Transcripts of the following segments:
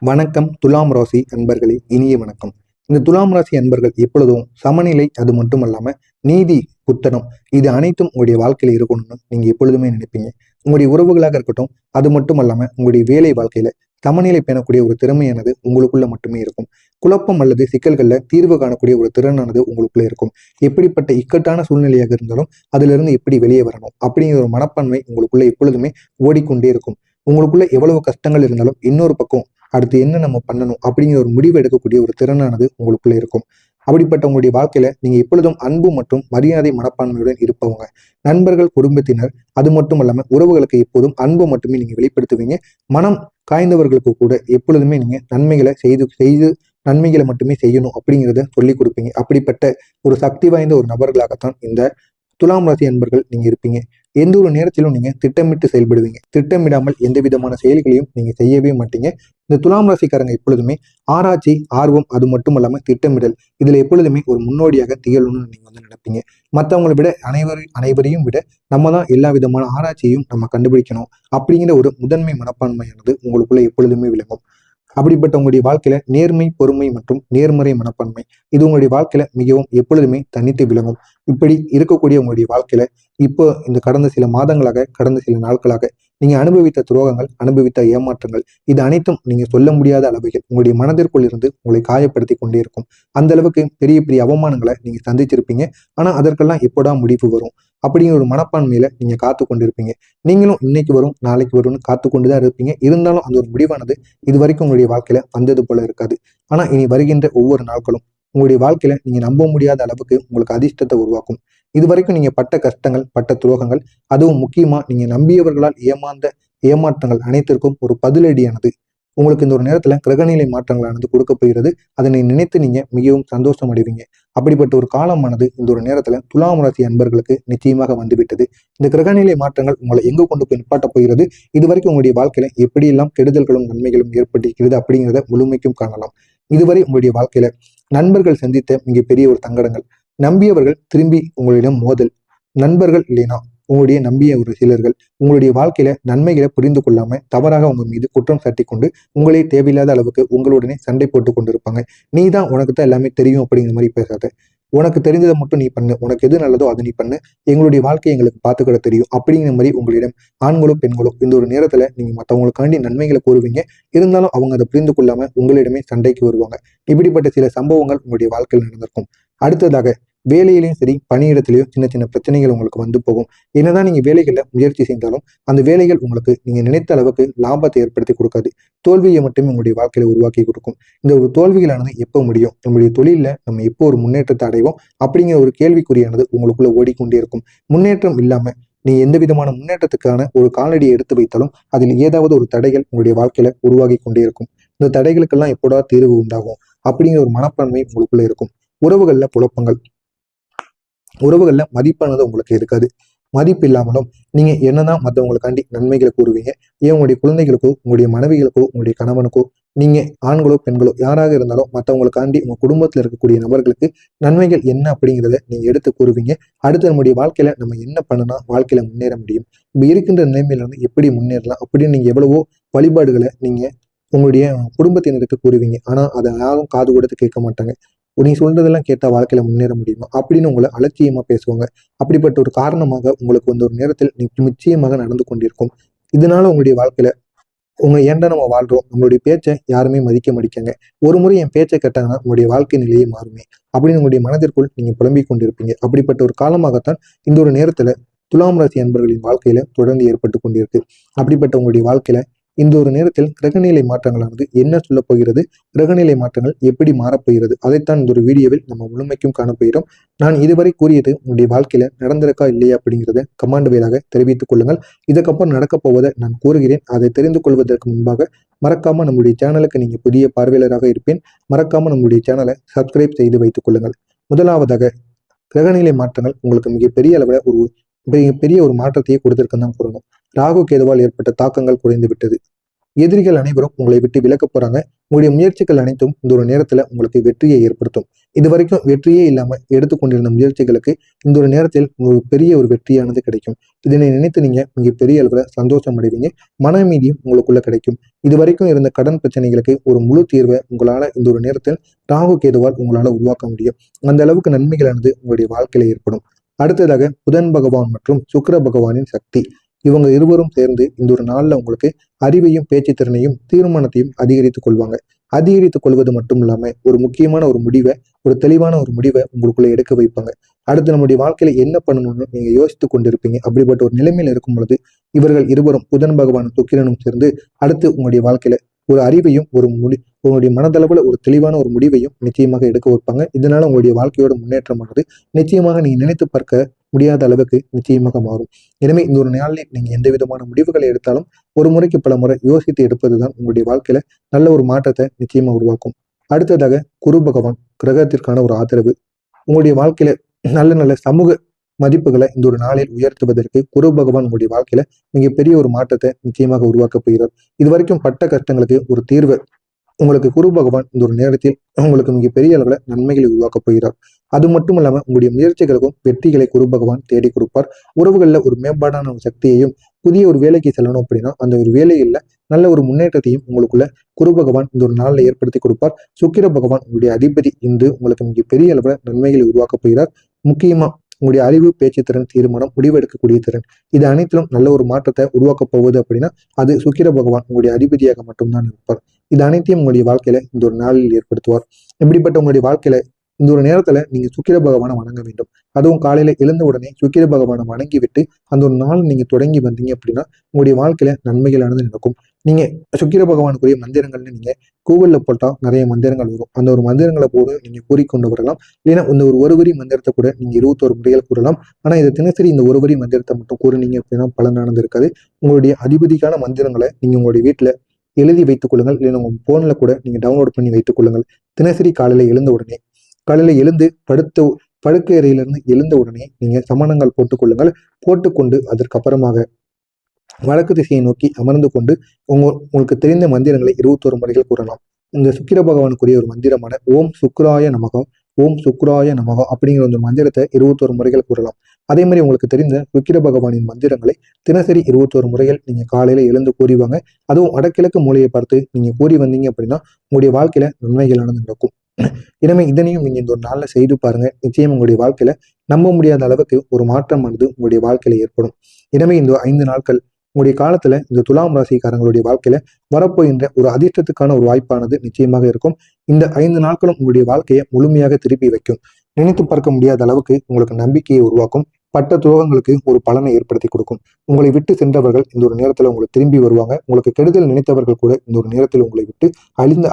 வணக்கம் துலாம் ராசி அன்பர்களே, இனிய வணக்கம். இந்த துலாம் ராசி அன்பர்கள் எப்பொழுதும் சமநிலை, அது மட்டும் இல்லாம நீதி, புத்தனம், இது அனைத்தும் உங்களுடைய வாழ்க்கையில இருக்கணும்னு நீங்க எப்பொழுதுமே நினைப்பீங்க. உங்களுடைய உறவுகளாக இருக்கட்டும், அது மட்டும் இல்லாம உங்களுடைய வேலை வாழ்க்கையில சமநிலை பேணக்கூடிய ஒரு திறமையானது உங்களுக்குள்ள மட்டுமே இருக்கும். குழப்பம் அல்லது சிக்கல்கள்ல தீர்வு காணக்கூடிய ஒரு திறனானது உங்களுக்குள்ள இருக்கும். எப்படிப்பட்ட இக்கட்டான சூழ்நிலையாக இருந்தாலும் அதிலிருந்து எப்படி வெளியே வரணும் அப்படிங்கிற ஒரு மனப்பான்மை உங்களுக்குள்ள எப்பொழுதுமே ஓடிக்கொண்டே இருக்கும். உங்களுக்குள்ள எவ்வளவு கஷ்டங்கள் இருந்தாலும் இன்னொரு பக்கம் அடுத்து என்ன நம்ம பண்ணணும் அப்படிங்கிற ஒரு முடிவு எடுக்கக்கூடிய ஒரு திறனானது உங்களுக்குள்ள இருக்கும். அப்படிப்பட்ட உங்களுடைய வாழ்க்கையில நீங்க எப்பொழுதும் அன்பு மற்றும் மரியாதை மனப்பான்மையுடன் இருப்பவங்க. நண்பர்கள், குடும்பத்தினர், அது மட்டும் இல்லாம உறவுகளுக்கு எப்போதும் அன்பு மட்டுமே நீங்க வெளிப்படுத்துவீங்க. மனம் காய்ந்தவர்களுக்கு கூட எப்பொழுதுமே நீங்க நன்மைகளை செய்து செய்து நன்மைகளை மட்டுமே செய்யணும் அப்படிங்கிறத சொல்லிக் கொடுப்பீங்க. அப்படிப்பட்ட ஒரு சக்தி வாய்ந்த ஒரு நபர்களாகத்தான் இந்த துலாம் ராசி அன்பர்கள் நீங்க இருப்பீங்க. எந்த ஒரு நேரத்திலும் நீங்க திட்டமிட்டு செயல்படுவீங்க. திட்டமிடாமல் எந்த விதமான செயல்களையும் நீங்க செய்யவே மாட்டீங்க. இந்த துலாம் ராசிக்காரங்க எப்பொழுதுமே ஆராய்ச்சி, ஆர்வம், அது மட்டும் இல்லாம திட்டமிடல், இதுல எப்பொழுதுமே ஒரு முன்னோடியாக திகழணும்னு நீங்க நினைப்பீங்க. மற்றவங்களை விட அனைவரையும் விட நம்ம தான் எல்லா விதமான ஆராய்ச்சியையும் நம்ம கண்டுபிடிக்கணும் அப்படிங்கிற ஒரு முதன்மை மனப்பான்மையானது உங்களுக்குள்ள எப்பொழுதுமே விளங்கும். அப்படிப்பட்ட உங்களுடைய வாழ்க்கையில நேர்மை, பொறுமை மற்றும் நேர்மறை மனப்பான்மை, இது உங்களுடைய வாழ்க்கையில மிகவும் எப்பொழுதுமே தனித்து விளங்கும். இப்படி இருக்கக்கூடிய உங்களுடைய வாழ்க்கையில இப்போ இந்த கடந்த சில மாதங்களாக, கடந்த சில நாட்களாக நீங்க அனுபவித்த துரோகங்கள், அனுபவித்த ஏமாற்றங்கள், இது அனைத்தும் நீங்க சொல்ல முடியாத அளவுகள் உங்களுடைய மனதிற்குள் இருந்து உங்களை காயப்படுத்தி கொண்டே இருக்கும். அந்த அளவுக்கு பெரிய பெரிய அவமானங்களை நீங்க சந்திச்சிருப்பீங்க. ஆனா அதற்கெல்லாம் எப்போடா முடிவு வரும் அப்படிங்கிற ஒரு மனப்பான்மையில நீங்க காத்து கொண்டிருப்பீங்க. நீங்களும் இன்னைக்கு வரும், நாளைக்கு வரும்னு காத்து கொண்டுதான் இருப்பீங்க. இருந்தாலும் அந்த ஒரு முடிவானது இது வரைக்கும் உங்களுடைய வாழ்க்கையில வந்தது போல இருக்காது. ஆனா இனி வருகின்ற ஒவ்வொரு நாட்களும் உங்களுடைய வாழ்க்கையில நீங்க நம்ப முடியாத அளவுக்கு உங்களுக்கு அதிர்ஷ்டத்தை உருவாக்கும். இது வரைக்கும் நீங்க பட்ட கஷ்டங்கள், பட்ட துரோகங்கள், அதுவும் முக்கியமா நீங்க நம்பியவர்களால் ஏமாந்த ஏமாற்றங்கள் அனைத்திற்கும் ஒரு பதிலடியானது உங்களுக்கு இந்த ஒரு நேரத்துல கிரகநிலை மாற்றங்களானது கொடுக்க போகிறது. அதனை நினைத்து நீங்க மிகவும் சந்தோஷம் அடைவீங்க. அப்படிப்பட்ட ஒரு காலமானது இந்த ஒரு நேரத்துல துலாம் ராசி அன்பர்களுக்கு நிச்சயமாக வந்துவிட்டது. இந்த கிரகநிலை மாற்றங்கள் உங்களை எங்க கொண்டு போய் நிப்பாட்ட போகிறது, இதுவரைக்கும் உங்களுடைய வாழ்க்கையில எப்படியெல்லாம் கெடுதல்களும் நன்மைகளும் ஏற்பட்டிருக்கிறது அப்படிங்கிறத முழுமைக்கும் காணலாம். இதுவரை உங்களுடைய வாழ்க்கையில நண்பர்கள் சந்தித்த மிகப்பெரிய ஒரு சங்கடங்கள், நம்பியவர்கள் திரும்பி உங்களிடம் மோதல், நண்பர்கள் இல்லைனா உங்களுடைய நம்பிய ஒரு சிலர்கள் உங்களுடைய வாழ்க்கையில நன்மைகளை புரிந்து கொள்ளாம தவறாக உங்க மீது குற்றம் சாட்டி கொண்டு உங்களே தேவையில்லாத அளவுக்கு உங்களுடனே சண்டை போட்டு கொண்டிருப்பாங்க. நீ தான், உனக்கு தான் எல்லாமே தெரியும் அப்படிங்கிற மாதிரி பேசாத. உனக்கு தெரிஞ்சதை மட்டும் நீ பண்ணு, உனக்கு எது நல்லதோ அதை நீ பண்ணு, எங்களுடைய வாழ்க்கையை எங்களுக்கு பார்த்துக்கிட தெரியும் அப்படிங்கிற மாதிரி உங்களிடம் ஆண்களோ பெண்களோ இந்த ஒரு நேரத்துல நீங்க மற்றவங்களுக்காண்டி நன்மைகளை கூறுவீங்க. இருந்தாலும் அவங்க அதை புரிந்து கொள்ளாம உங்களிடமே சண்டைக்கு வருவாங்க. இப்படிப்பட்ட சில சம்பவங்கள் உங்களுடைய வாழ்க்கையில் நடந்திருக்கும். அடுத்ததாக வேலையிலையும் சரி, பணியிடத்திலையும் சின்ன சின்ன பிரச்சனைகள் உங்களுக்கு வந்து போகும். என்னதான் நீங்க வேலைகள்ல முயற்சி செய்தாலும் அந்த வேலைகள் உங்களுக்கு நீங்க நினைத்த அளவுக்கு லாபத்தை ஏற்படுத்தி கொடுக்காது. தோல்வியை மட்டுமே உங்களுடைய வாழ்க்கையில உருவாக்கி கொடுக்கும். இந்த ஒரு தோல்விகளானது எப்போ முடியும், நம்முடைய தொழில நம்ம எப்போ ஒரு முன்னேற்றத்தை அடைவோம் அப்படிங்கிற ஒரு கேள்விக்குறியானது உங்களுக்குள்ள ஓடிக்கொண்டே இருக்கும். முன்னேற்றம் இல்லாம நீ எந்த விதமான முன்னேற்றத்துக்கான ஒரு காலடியை எடுத்து வைத்தாலும் அதில் ஏதாவது ஒரு தடைகள் உங்களுடைய வாழ்க்கையில உருவாகி கொண்டே இருக்கும். இந்த தடைகளுக்கெல்லாம் எப்போடா தீர்வு உண்டாகும் அப்படிங்கிற ஒரு மனப்பான்மை உங்களுக்குள்ள இருக்கும். உறவுகள்ல குழப்பங்கள், உறவுகள்ல மதிப்பானது உங்களுக்கு இருக்காது. மதிப்பு இல்லாமலும் நீங்க என்னதான் மற்றவங்களுக்காண்டி நன்மைகளை கூறுவீங்க. ஏன் உங்களுடைய குழந்தைகளுக்கோ, உங்களுடைய மனைவிகளுக்கோ, உங்களுடைய கணவனுக்கோ, நீங்க ஆண்களோ பெண்களோ யாராக இருந்தாலும் மற்றவங்களுக்காண்டி உங்க குடும்பத்துல இருக்கக்கூடிய நபர்களுக்கு நன்மைகள் என்ன அப்படிங்கிறத நீங்க எடுத்து கூறுவீங்க. அடுத்து நம்முடைய வாழ்க்கையில நம்ம என்ன பண்ணனா வாழ்க்கையில முன்னேற முடியும், இப்ப இருக்கின்ற நிலைமையில இருந்து எப்படி முன்னேறலாம் அப்படின்னு நீங்க எவ்வளவோ வழிபாடுகளை நீங்க உங்களுடைய குடும்பத்தினருக்கு கூறுவீங்க. ஆனா அதை யாரும் காது கொடுத்து கேட்க மாட்டாங்க. நீ சொல்றதெல்லாம் கேட்டா வாழ்க்கையில முன்னேற முடியுமா அப்படின்னு உங்களை அலட்சியமா பேசுவாங்க. அப்படிப்பட்ட ஒரு காரணமாக உங்களுக்கு வந்து ஒரு நேரத்தில் நிச்சயமாக நடந்து கொண்டிருக்கும். இதனால உங்களுடைய வாழ்க்கையில உங்க ஏன்டா நம்ம வாழ்றோம், நம்மளுடைய பேச்சை யாருமே மதிக்க மாட்டேங்க, ஒரு முறை என் பேச்சை கேட்டாங்கன்னா உங்களுடைய வாழ்க்கை நிலையே மாறுமே அப்படின்னு உங்களுடைய மனதிற்குள் நீங்க புலம்பிக் கொண்டிருப்பீங்க. அப்படிப்பட்ட ஒரு காலமாகத்தான் இந்த ஒரு நேரத்துல துலாம் ராசி அன்பர்களின் வாழ்க்கையில தொடர்ந்து ஏற்பட்டு கொண்டிருக்கு. அப்படிப்பட்ட உங்களுடைய வாழ்க்கையில இந்த ஒரு நேரத்தில் கிரகநிலை மாற்றங்களானது என்ன சொல்ல போகிறது, கிரகநிலை மாற்றங்கள் எப்படி மாறப்போகிறது, அதைத்தான் இந்த ஒரு வீடியோவில் நம்ம முழுமைக்கும் காணப்போகிறோம். நான் இதுவரை கூறியது உங்களுடைய வாழ்க்கையில நடந்திருக்கா இல்லையா அப்படிங்கிறத கமாண்ட் வாயிலாக தெரிவித்துக் கொள்ளுங்கள். இதுக்கப்புறம் நடக்க போவதை நான் கூறுகிறேன். அதை தெரிந்து கொள்வதற்கு முன்பாக மறக்காம நம்முடைய சேனலுக்கு நீங்க புதிய பார்வையாளராக இருப்பேன், மறக்காம நம்முடைய சேனலை சப்ஸ்கிரைப் செய்து வைத்துக் கொள்ளுங்கள். முதலாவதாக கிரகநிலை மாற்றங்கள் உங்களுக்கு மிகப்பெரிய அளவில் மிகப்பெரிய ஒரு மாற்றத்தையே கொடுத்திருக்குன்னு தான் கூறணும். ராகு கேதுவால் ஏற்பட்ட தாக்கங்கள் குறைந்து விட்டது. எதிரிகள் அனைவரும் உங்களை விட்டு விலக்க போறாங்க. உங்களுடைய முயற்சிகள் அனைத்தும் இந்த ஒரு நேரத்துல உங்களுக்கு வெற்றியை ஏற்படுத்தும். இது வரைக்கும் வெற்றியே இல்லாம எடுத்துக்கொண்டிருந்த முயற்சிகளுக்கு இந்த ஒரு நேரத்தில் உங்களுக்கு பெரிய ஒரு வெற்றியானது கிடைக்கும். இதனை நினைத்து நீங்க மிக பெரிய அளவுல சந்தோஷம் அடைவீங்க. மன அமைதியும் உங்களுக்குள்ள கிடைக்கும். இது வரைக்கும் இருந்த கடன் பிரச்சனைகளுக்கு ஒரு முழு தீர்வை உங்களால இந்த ஒரு நேரத்தில் ராகு கேதுவால் உங்களால உருவாக்க முடியும். அந்த அளவுக்கு நன்மைகளானது உங்களுடைய வாழ்க்கையில ஏற்படும். அடுத்ததாக புதன் பகவான் மற்றும் சுக்கிர பகவானின் சக்தி, இவங்க இருவரும் சேர்ந்து இந்த ஒரு நாள்ல உங்களுக்கு அறிவையும் பேச்சு திறனையும் தீர்மானத்தையும் அதிகரித்துக் கொள்வாங்க. அதிகரித்துக் கொள்வது மட்டும் இல்லாம ஒரு முக்கியமான ஒரு முடிவை, ஒரு தெளிவான ஒரு முடிவை உங்களுக்குள்ள எடுக்க வைப்பாங்க. அடுத்து நம்முடைய வாழ்க்கையில என்ன பண்ணணும்னு நீங்க யோசித்துக் கொண்டிருப்பீங்க. அப்படிப்பட்ட ஒரு நிலைமையில இருக்கும் பொழுது இவர்கள் இருவரும் புதன் பகவானும் சுக்கிரனும் சேர்ந்து அடுத்து உங்களுடைய வாழ்க்கையில ஒரு அறிவையும் உங்களுடைய மனதளவுல ஒரு தெளிவான ஒரு முடிவையும் நிச்சயமாக எடுக்க வைப்பாங்க. இதனால உங்களுடைய வாழ்க்கையோட முன்னேற்றமானது நிச்சயமாக நீங்க நினைத்து பார்க்க முடியாத அளவுக்கு நிச்சயமாக மாறும். எனவே இந்த ஒரு நாளில் நீங்க எந்த விதமான முடிவுகளை எடுத்தாலும் ஒரு முறைக்கு பல முறை யோசித்து எடுப்பதுதான் உங்களுடைய வாழ்க்கையில நல்ல ஒரு மாற்றத்தை நிச்சயமா உருவாக்கும். அடுத்ததாக குரு பகவான் கிரகத்திற்கான ஒரு ஆதரவு, உங்களுடைய வாழ்க்கையில நல்ல நல்ல சமூக மதிப்புகளை இந்த ஒரு நாளில் உயர்த்துவதற்கு குரு பகவான் உங்களுடைய வாழ்க்கையில மிகப்பெரிய ஒரு மாற்றத்தை நிச்சயமாக உருவாக்க போகிறார். இது வரைக்கும் பட்ட கஷ்டங்களுக்கு ஒரு தீர்வை உங்களுக்கு குரு பகவான் இந்த ஒரு நேரத்தில் உங்களுக்கு மிகப்பெரிய அளவுல நன்மைகளை உருவாக்க போகிறார். அது மட்டும் இல்லாம உங்களுடைய முயற்சிகளுக்கும் வெற்றிகளை குரு பகவான் தேடி கொடுப்பார். உறவுகள்ல ஒரு மேம்பாடான ஒரு சக்தியையும், புதிய ஒரு வேலைக்கு செல்லணும் அப்படின்னா அந்த ஒரு வேலையில நல்ல ஒரு முன்னேற்றத்தையும் உங்களுக்குள்ள குரு பகவான் இந்த ஒரு நாள்ல ஏற்படுத்தி கொடுப்பார். சுக்கிர பகவான் உங்களுடைய அதிபதி இன்று உங்களுக்கு மிகப்பெரிய அளவுல நன்மைகளை உருவாக்க போகிறார். முக்கியமா உங்களுடைய அறிவு, பேச்சு திறன், தீர்மானம், முடிவெடுக்கக்கூடிய திறன், இது அனைத்திலும் நல்ல ஒரு மாற்றத்தை உருவாக்க போகுது அப்படின்னா அது சுக்கிர பகவான் உங்களுடைய அதிபதியாக மட்டும்தான் இருப்பார். இது அனைத்தையும் உங்களுடைய வாழ்க்கையில இந்த ஒரு நாளில் ஏற்படுத்துவார். இப்படிப்பட்ட உங்களுடைய வாழ்க்கையில இந்த ஒரு நேரத்துல நீங்க சுக்கிர பகவானை வணங்க வேண்டும். அதுவும் காலையில எழுந்த உடனே சுக்கிர பகவானை வணங்கி விட்டு அந்த ஒரு நாள் நீங்க தொடங்கி வந்தீங்க அப்படின்னா உங்களுடைய வாழ்க்கையில நன்மைகளானது நடக்கும். நீங்க சுக்கிர பகவானுக்குரிய மந்திரங்கள்னு நீங்க கூகுள்ல போட்டா நிறைய மந்திரங்கள் வரும். அந்த ஒரு மந்திரங்களை போது நீங்க கூறிக்கொண்டு வரலாம். இல்லைன்னா இந்த ஒரு வரி மந்திரத்தை கூட நீங்க 21 முறைகள் கூறலாம். ஆனா இதை தினசரி இந்த ஒரு வரி மந்திரத்தை மட்டும் கூறினீங்க அப்படின்னா பலனானது இருக்காது. உங்களுடைய அதிபதிக்கான மந்திரங்களை நீங்க உங்களுடைய வீட்டுல எழுதி வைத்துக் கொள்ளுங்கள். இல்லைன்னா உங்க போன்ல கூட நீங்க டவுன்லோட் பண்ணி வைத்துக் கொள்ளுங்கள். தினசரி காலையில எழுந்து படுக்கை அறையிலிருந்து எழுந்த உடனே நீங்க சமணங்கள் போட்டுக் போட்டுக்கொண்டு அதற்கப்புறமாக வடக்கு திசையை நோக்கி அமர்ந்து கொண்டு உங்களுக்கு தெரிந்த மந்திரங்களை 21 முறைகள் கூறலாம். இந்த சுக்கிர பகவானுக்குரிய ஒரு மந்திரமான ஓம் சுக்ராய நமகம், ஓம் சுக்ராய நமகம் அப்படிங்கிற ஒரு மந்திரத்தை 21 முறைகள் கூறலாம். அதே மாதிரி உங்களுக்கு தெரிந்த சுக்கிர பகவானின் மந்திரங்களை தினசரி 21 முறைகள் நீங்க காலையில எழுந்து கூறிவாங்க. அதுவும் வடகிழக்கு மூலையை பார்த்து நீங்க கூறி வந்தீங்க அப்படின்னா உங்களுடைய வாழ்க்கையில நன்மைகளானது நடக்கும். எனவே இதனையும் நீங்க இந்த ஒரு நாள்ல செய்து பாருங்க. நிச்சயம் உங்களுடைய வாழ்க்கையில நம்ப முடியாத அளவுக்கு ஒரு மாற்றமானது உங்களுடைய வாழ்க்கையில ஏற்படும். எனவே இந்த 5 நாட்கள் உங்களுடைய காலத்துல இந்த துலாம் ராசிக்காரங்களுடைய வாழ்க்கையில வரப்போகின்ற ஒரு அதிர்ஷ்டத்துக்கான ஒரு வாய்ப்பானது நிச்சயமாக இருக்கும். இந்த 5 நாட்களும் உங்களுடைய வாழ்க்கையை முழுமையாக திருப்பி வைக்கும். நினைத்து பார்க்க முடியாத அளவுக்கு உங்களுக்கு நம்பிக்கையை உருவாக்கும். பட்ட துரோகங்களுக்கு ஒரு பலனை ஏற்படுத்தி கொடுக்கும். உங்களை விட்டு சென்றவர்கள் இந்த ஒரு நேரத்துல உங்களுக்கு திரும்பி வருவாங்க. உங்களுக்கு கெடுதல் நினைத்தவர்கள் கூட இந்த ஒரு நேரத்தில் உங்களை விட்டு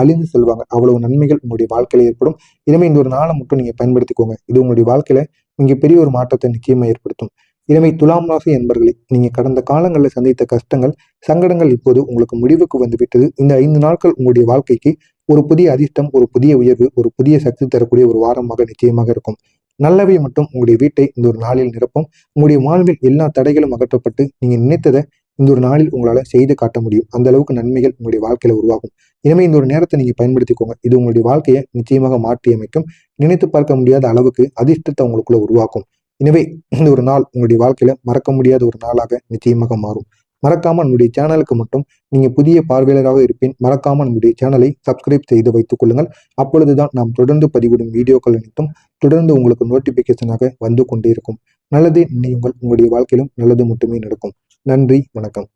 அழிந்து செல்வாங்க. அவ்வளவு நன்மைகள் உங்களுடைய வாழ்க்கையில ஏற்படும். எனவே இந்த ஒரு நாளை மட்டும் நீங்க பயன்படுத்திக்கோங்க. இது உங்களுடைய வாழ்க்கையில மிகப்பெரிய ஒரு மாற்றத்தை நிச்சயமா ஏற்படுத்தும். எனவே துலாம் ராசி என்பர்களை நீங்க கடந்த காலங்களில் சந்தித்த கஷ்டங்கள், சங்கடங்கள் இப்போது உங்களுக்கு முடிவுக்கு வந்து விட்டது. இந்த 5 நாட்கள் உங்களுடைய வாழ்க்கைக்கு ஒரு புதிய அதிர்ஷ்டம், ஒரு புதிய உயர்வு, ஒரு புதிய சக்தி தரக்கூடிய ஒரு வாரமாக நிச்சயமாக இருக்கும். நல்லவை மட்டும் உங்களுடைய வீட்டை இந்த ஒரு நாளில் நிரப்பும். உங்களுடைய வாழ்வில் எல்லா தடைகளும் அகற்றப்பட்டு நீங்க நினைத்ததை இந்த ஒரு நாளில் உங்களால செய்து காட்ட முடியும். அந்த அளவுக்கு நன்மைகள் உங்களுடைய வாழ்க்கையில உருவாகும். எனவே இந்த ஒரு நேரத்தை நீங்க பயன்படுத்திக்கோங்க. இது உங்களுடைய வாழ்க்கையை நிச்சயமாக மாற்றி அமைக்கும். நினைத்து பார்க்க முடியாத அளவுக்கு அதிர்ஷ்டத்தை உங்களுக்குள்ள உருவாக்கும். எனவே இந்த ஒரு நாள் உங்களுடைய வாழ்க்கையில மறக்க முடியாத ஒரு நாளாக நிச்சயமாக மாறும். மறக்காம நம்முடைய சேனலுக்கு மட்டும் நீங்க புதிய பார்வையாளராக இருப்பேன். மறக்காம நம்முடைய சேனலை சப்ஸ்கிரைப் செய்து வைத்துக் கொள்ளுங்கள். அப்பொழுதுதான் நாம் தொடர்ந்து பதிவிடும் வீடியோக்கள் அனைத்தும் தொடர்ந்து உங்களுக்கு நோட்டிபிகேஷனாக வந்து கொண்டே இருக்கும். நல்லதே நினையுங்கள். உங்களுடைய வாழ்க்கையிலும் நல்லது மட்டுமே நடக்கும். நன்றி, வணக்கம்.